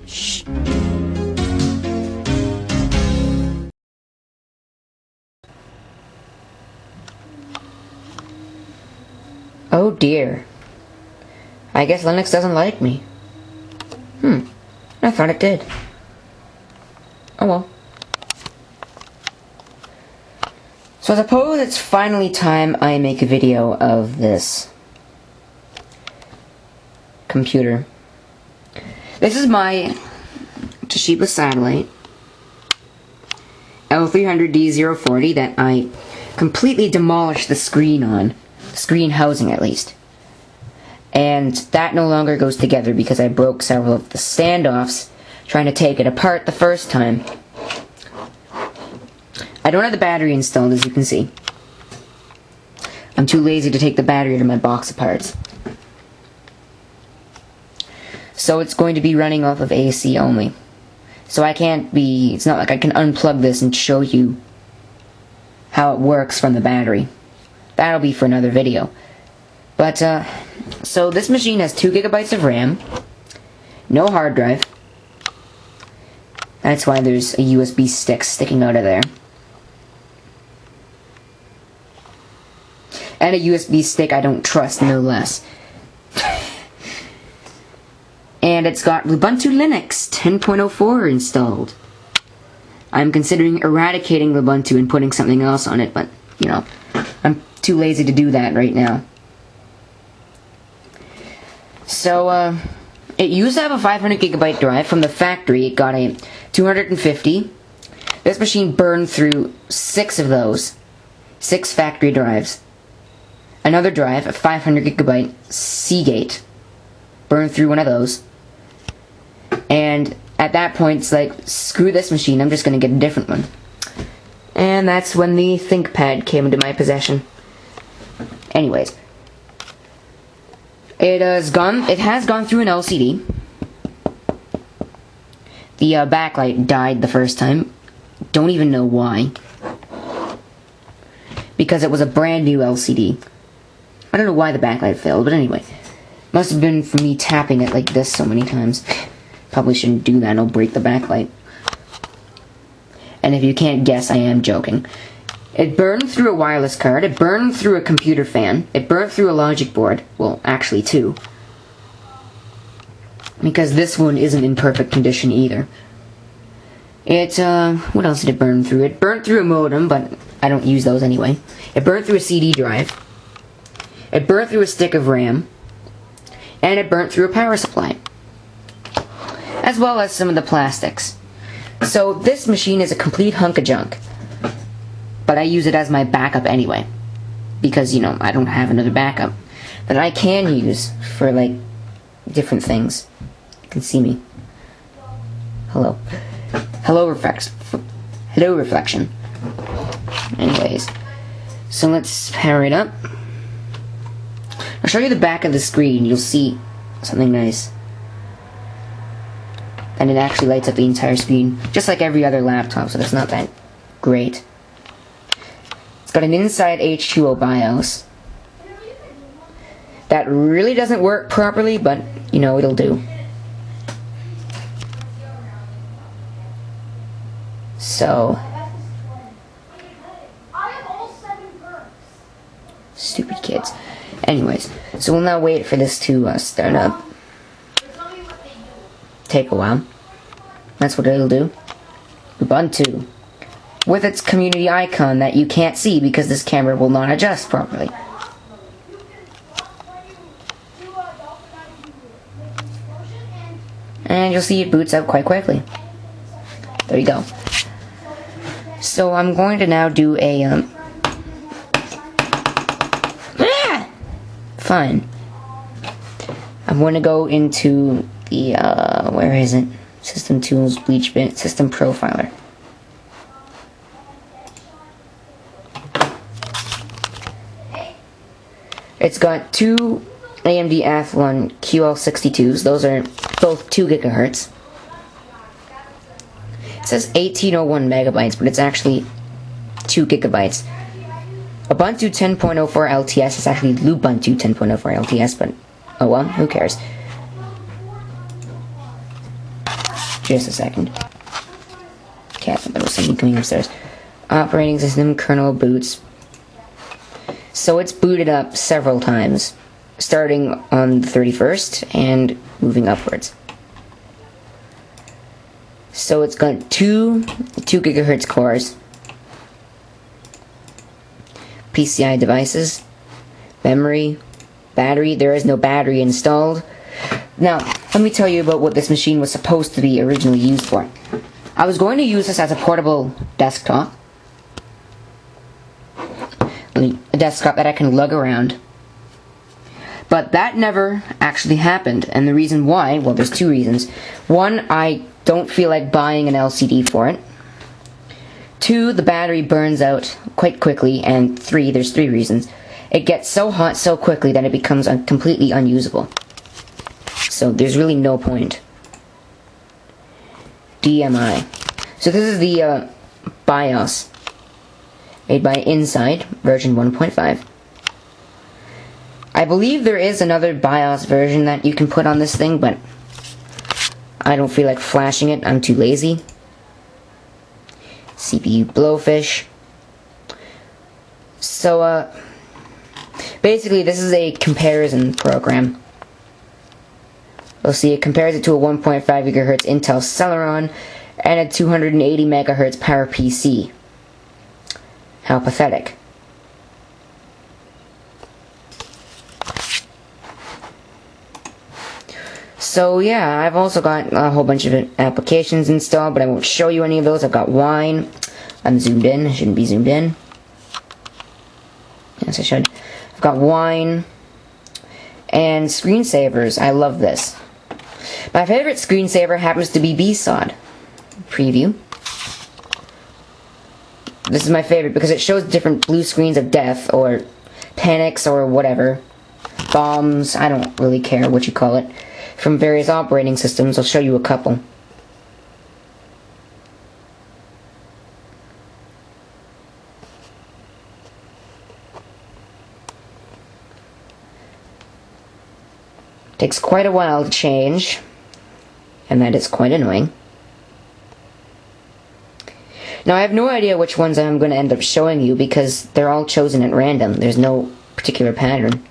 Shh. Oh dear. I guess Linux doesn't like me. I thought it did. Oh well. So I suppose it's finally time I make a video of this computer. This is my Toshiba satellite L300D 040 that I completely demolished the screen on. Screen housing at least. And that no longer goes together because I broke several of the standoffs trying to take it apart the first time. I don't have the battery installed, as you can see. I'm too lazy to take the battery out of my box of parts. So it's going to be running off of AC only. So I can't be, it's not like I can unplug this and show you how it works from the battery. That'll be for another video. But, so this machine has 2 gigabytes of RAM, no hard drive. That's why there's a USB stick sticking out of there. And a USB stick I don't trust, no less. And it's got Ubuntu Linux 10.04 installed. I'm considering eradicating Ubuntu and putting something else on it, but, you know, I'm too lazy to do that right now. So, it used to have a 500 gigabyte drive. From the factory, it got a 250. This machine burned through 6 of those. 6 factory drives. Another drive, a 500 gigabyte Seagate, burned through one of those. And at that point, it's like, screw this machine, I'm just going to get a different one. And that's when the ThinkPad came into my possession. Anyways. It has gone through an LCD. The backlight died the first time. Don't even know why. Because it was a brand new LCD. I don't know why the backlight failed, but anyway. Must have been from me tapping it like this so many times. Probably shouldn't do that, it'll break the backlight. And if you can't guess, I am joking. It burned through a wireless card, it burned through a computer fan, it burned through a logic board. Well, actually 2. Because this one isn't in perfect condition either. It, what else did it burn through? It burned through a modem, but I don't use those anyway. It burned through a CD drive. It burnt through a stick of RAM. And it burnt through a power supply. As well as some of the plastics. So this machine is a complete hunk of junk. But I use it as my backup anyway. Because, you know, I don't have another backup that I can use for, like, different things. You can see me. Hello. Hello, reflection. Anyways. So let's power it up. I'll show you the back of the screen. You'll see something nice. And it actually lights up the entire screen. Just like every other laptop, so that's not that great. It's got an inside H2O BIOS. That really doesn't work properly, but, you know, it'll do. So. Stupid kids. Anyways, so we'll now wait for this to start up. Take a while. That's what it'll do. Ubuntu. With its community icon that you can't see because this camera will not adjust properly. And you'll see it boots up quite quickly. There you go. So I'm going to now do a Fine. I'm going to go into the where is it? System Tools, Bleach Bin, System Profiler. It's got 2 AMD Athlon QL62s. Those are both 2 gigahertz. It says 1801 megabytes, but it's actually 2 gigabytes. Ubuntu 10.04 LTS is actually Lubuntu 10.04 LTS, but oh well, who cares? just a second. Okay, I thought there was something coming upstairs. Operating system, kernel boots. So it's booted up several times, starting on the 31st and moving upwards. So it's got two gigahertz cores, PCI devices, memory, battery. There is no battery installed. Now, let me tell you about what this machine was supposed to be originally used for. I was going to use this as a portable desktop. A desktop that I can lug around. But that never actually happened, and the reason why, well, there's two reasons. One, I don't feel like buying an LCD for it. Two, the battery burns out quite quickly, and three, there's three reasons. It gets so hot so quickly that it becomes completely unusable. So there's really no point. DMI. So this is the BIOS. Made by Inside, version 1.5. I believe there is another BIOS version that you can put on this thing, but I don't feel like flashing it. I'm too lazy. CPU Blowfish. So, basically this is a comparison program. You'll see it compares it to a 1.5 GHz Intel Celeron and a 280 MHz PowerPC. How pathetic. So yeah, I've also got a whole bunch of applications installed, but I won't show you any of those. I've got Wine. I'm zoomed in. I shouldn't be zoomed in. Yes, I should. I've got Wine and screensavers. I love this. My favorite screensaver happens to be BSOD. Preview. This is my favorite because it shows different blue screens of death, or panics, or whatever. Bombs, I don't really care what you call it. From various operating systems. I'll show you a couple. Takes quite a while to change, and that is quite annoying. Now I have no idea which ones I'm going to end up showing you because they're all chosen at random. There's no particular pattern.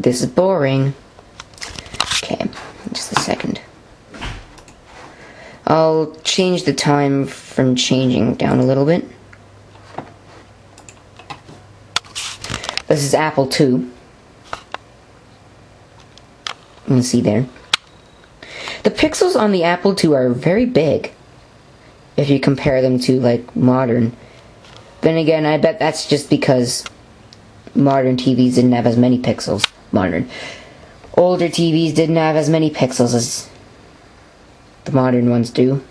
This is boring. Okay, just a second. I'll change the time from changing down a little bit. This is Apple II. You can see there. The pixels on the Apple II are very big if you compare them to, like, modern. Then again, I bet that's just because modern TVs didn't have as many pixels. Older TVs didn't have as many pixels as the modern ones do.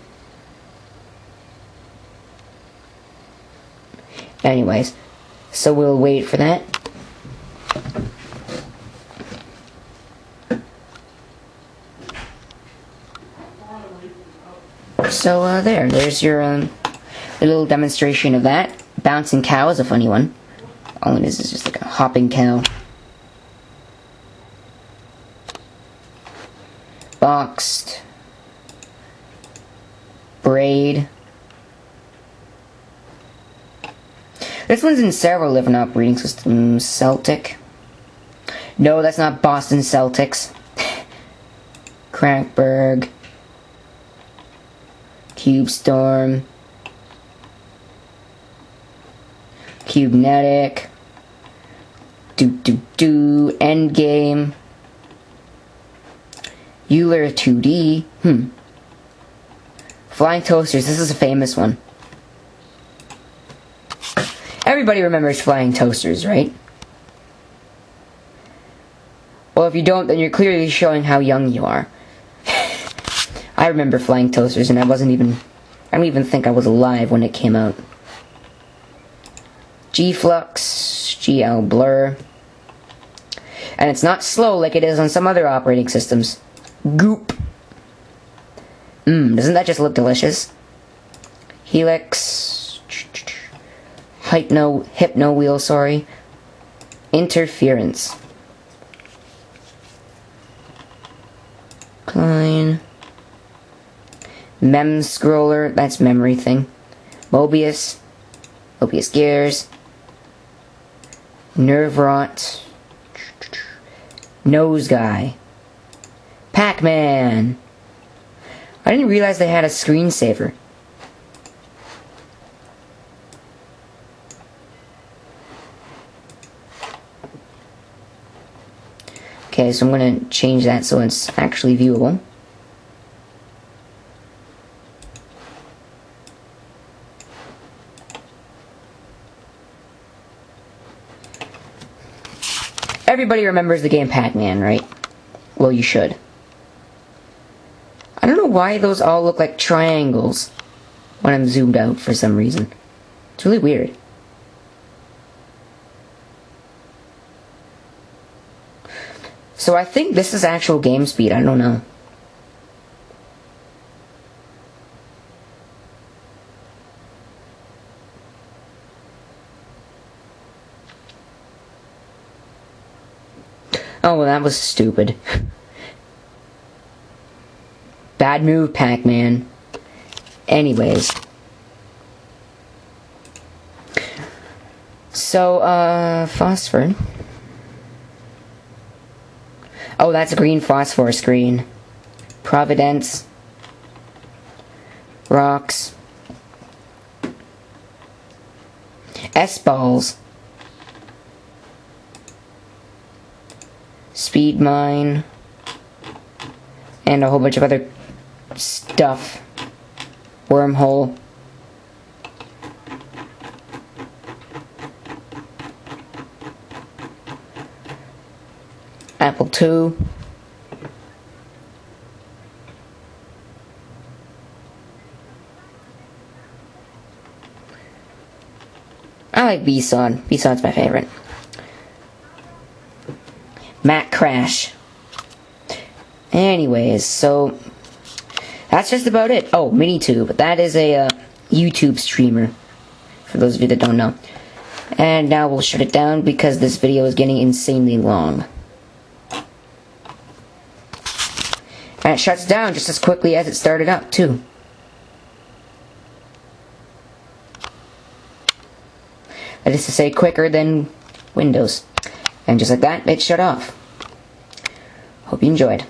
Anyways, so we'll wait for that. So, there's your little demonstration of that. Bouncing cow is a funny one. All it is just like a hopping cow. Boxed. Braid. This one's in several different operating systems. Celtic. No, that's not Boston Celtics. Crackberg. CubeStorm. Cubenetic. Endgame. Euler 2D. Flying Toasters. This is a famous one. Everybody remembers Flying Toasters, right? Well, if you don't, then you're clearly showing how young you are. I remember Flying Toasters, and I don't even think I was alive when it came out. G-Flux, GL Blur. And it's not slow like it is on some other operating systems. Goop. Doesn't that just look delicious? Helix. Hypno wheel, sorry. Interference. Klein. Mem scroller, that's memory thing. Mobius gears. Nerve rot. Nose guy. Pac-Man. I didn't realize they had a screensaver. Okay, so I'm going to change that so it's actually viewable. Everybody remembers the game Pac-Man, right? Well, you should. I don't know why those all look like triangles when I'm zoomed out for some reason. It's really weird. So I think this is actual game speed, I don't know. Oh, well, that was stupid. Bad move, Pac-Man. Anyways. So, phosphor. Oh, that's a green phosphor screen. Providence. Rocks. S-balls. Speed mine. And a whole bunch of other stuff. Wormhole. Apple II. I like B-Sod. B-Sod's my favorite. Mac Crash. Anyways, so that's just about it. Oh, MiniTube. That is a YouTube streamer, for those of you that don't know. And now we'll shut it down because this video is getting insanely long. And it shuts down just as quickly as it started up, too. That is to say, quicker than Windows. And just like that, it shut off. Hope you enjoyed.